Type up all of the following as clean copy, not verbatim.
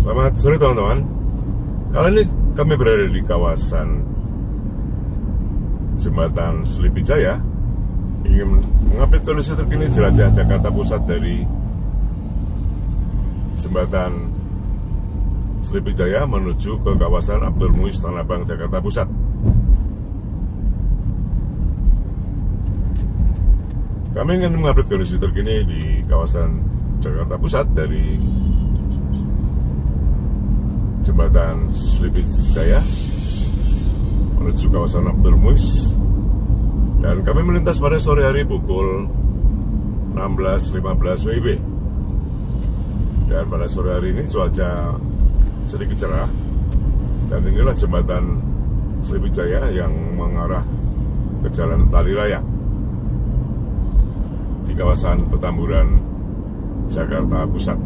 Selamat sore teman-teman. Kali ini kami berada di kawasan Jembatan Slipi-Jaya, ingin mengupdate kondisi terkini jelajah Jakarta Pusat dari Jembatan Slipi-Jaya menuju ke kawasan Abdul Muiz Tanah Abang, Jakarta Pusat. Kami ingin mengupdate kondisi terkini di kawasan Jakarta Pusat dari Jembatan Slipi-Jaya menuju kawasan Abdul Muiz, dan kami melintas pada sore hari pukul 16.15 WIB. Dan pada sore hari ini cuaca sedikit cerah, dan inilah Jembatan Slipi-Jaya yang mengarah ke Jalan Tali Raya di kawasan Petamburan, Jakarta Pusat.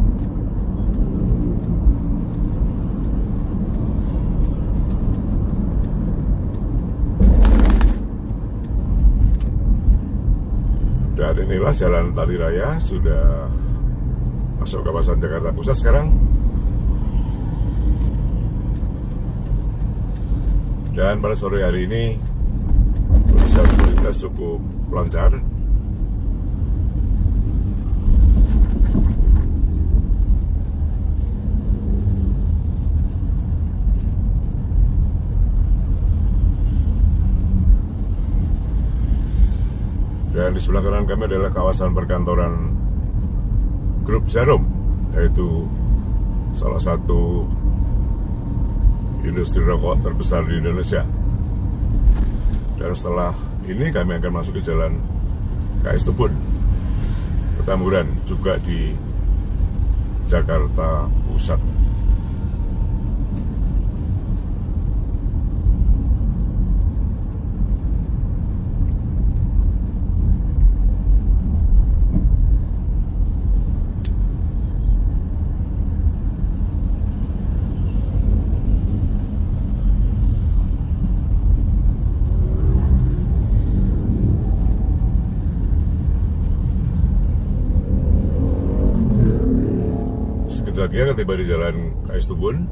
Dan inilah Jalan Tali Raya sudah masuk kawasan Jakarta Pusat sekarang. Dan pada sore hari ini arus lalu lintas cukup lancar. Dan di sebelah kanan kami adalah kawasan perkantoran Grup Jarum, yaitu salah satu industri rokok terbesar di Indonesia. Dan setelah ini kami akan masuk ke Jalan KS Tubun, Petamburan, juga di Jakarta Pusat. Lagi akan tiba di Jalan KS Tubun.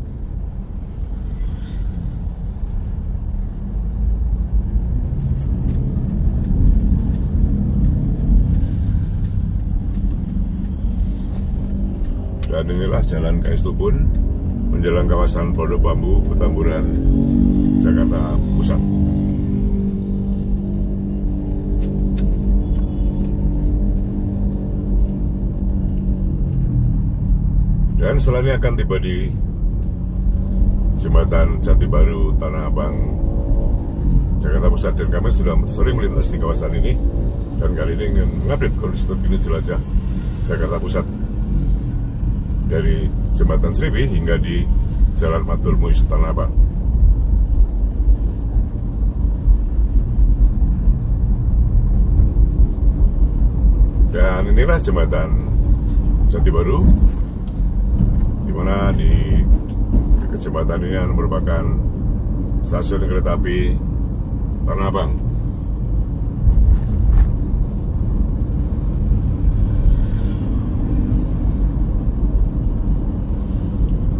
Dan inilah Jalan KS Tubun menjelang kawasan Pondok Bambu, Petamburan, Jakarta Pusat. Dan setelah ini akan tiba di Jembatan Jati Baru Tanah Abang, Jakarta Pusat. Dan kami sudah sering melintas di kawasan ini, dan kali ini ingin mengupdate kondisi terkini jelajah Jakarta Pusat dari Jembatan Slipi hingga di Jalan Abdul Muiz Tanah Abang. Dan inilah Jembatan Jati Baru, dimana di jembatan ini merupakan stasiun kereta api Tanah Abang.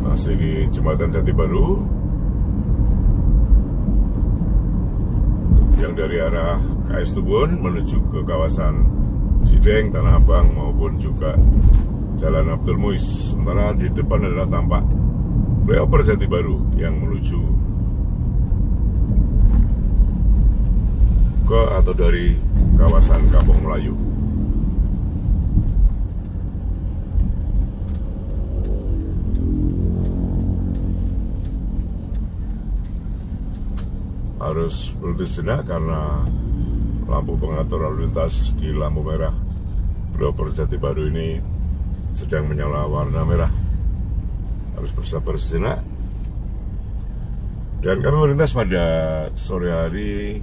Masih di Jembatan Jati Baru yang dari arah KS Tubun menuju ke kawasan Cideng, Tanah Abang, maupun juga Jalan Abdul Muiz. Sementara di depan adalah tampak flyover Jati Baru yang menuju ke atau dari kawasan Kampung Melayu. Harus berhenti sejenak karena lampu pengatur lalu lintas di lampu merah flyover Jati Baru ini sedang menyala warna merah. Harus bersabar sejenak. Dan kami melintas pada sore hari,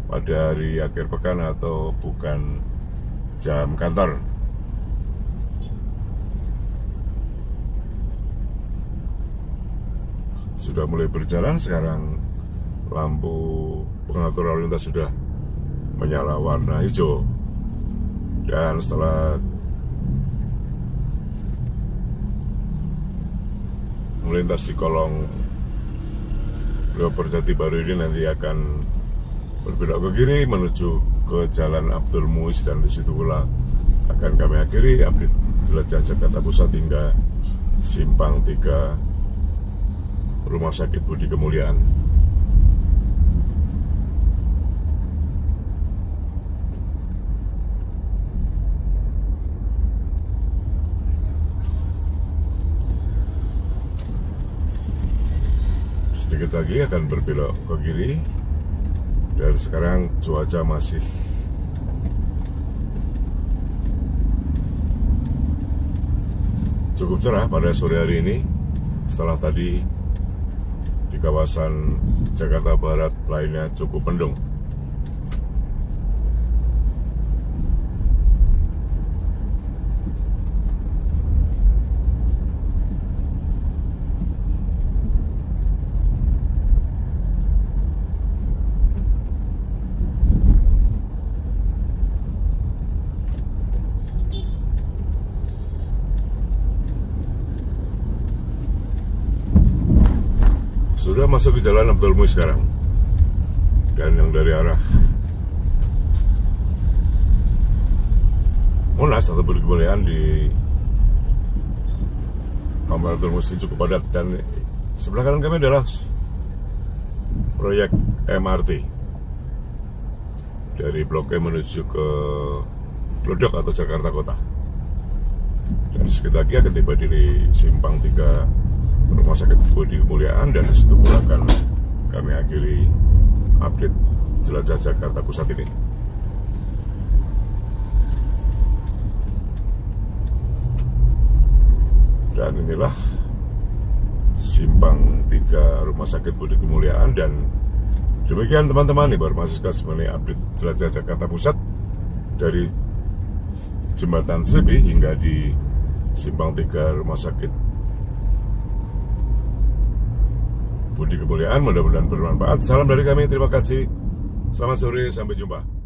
pada hari akhir pekan atau bukan jam kantor. Sudah mulai berjalan sekarang, lampu pengatur lalu lintas sudah menyala warna hijau. Dan setelah melintas di kolong Leopold Jati Baru ini nanti akan berbelok ke kiri menuju ke Jalan Abdul Muiz, dan di situ pula akan kami akhiri update jelajah Jakarta Pusat hingga Simpang 3 Rumah Sakit Budi Kemuliaan. Sedikit lagi akan berbelok ke kiri. Dan sekarang cuaca masih cukup cerah pada sore hari ini, setelah tadi di kawasan Jakarta Barat lainnya cukup mendung. Sudah masuk ke Jalan Abdul Muiz sekarang, dan yang dari arah Monas atau Budi Kemuliaan di Jalan Abdul Muiz cukup padat, dan sebelah kanan kami adalah proyek MRT dari Blok M menuju ke Glodok atau Jakarta Kota. Dan sedikit lagi akan tiba di Simpang 3 Rumah Sakit Budi Kemuliaan, dan disitu pula akan kami akhiri update jelajah Jakarta Pusat ini. Dan inilah Simpang 3 Rumah Sakit Budi Kemuliaan, dan demikian teman-teman, nih baru masuk mengenai update jelajah Jakarta Pusat dari Jembatan Selipi hingga di Simpang 3 Rumah Sakit Budi Kemuliaan. Mudah-mudahan bermanfaat. Salam dari kami, terima kasih. Selamat sore, sampai jumpa.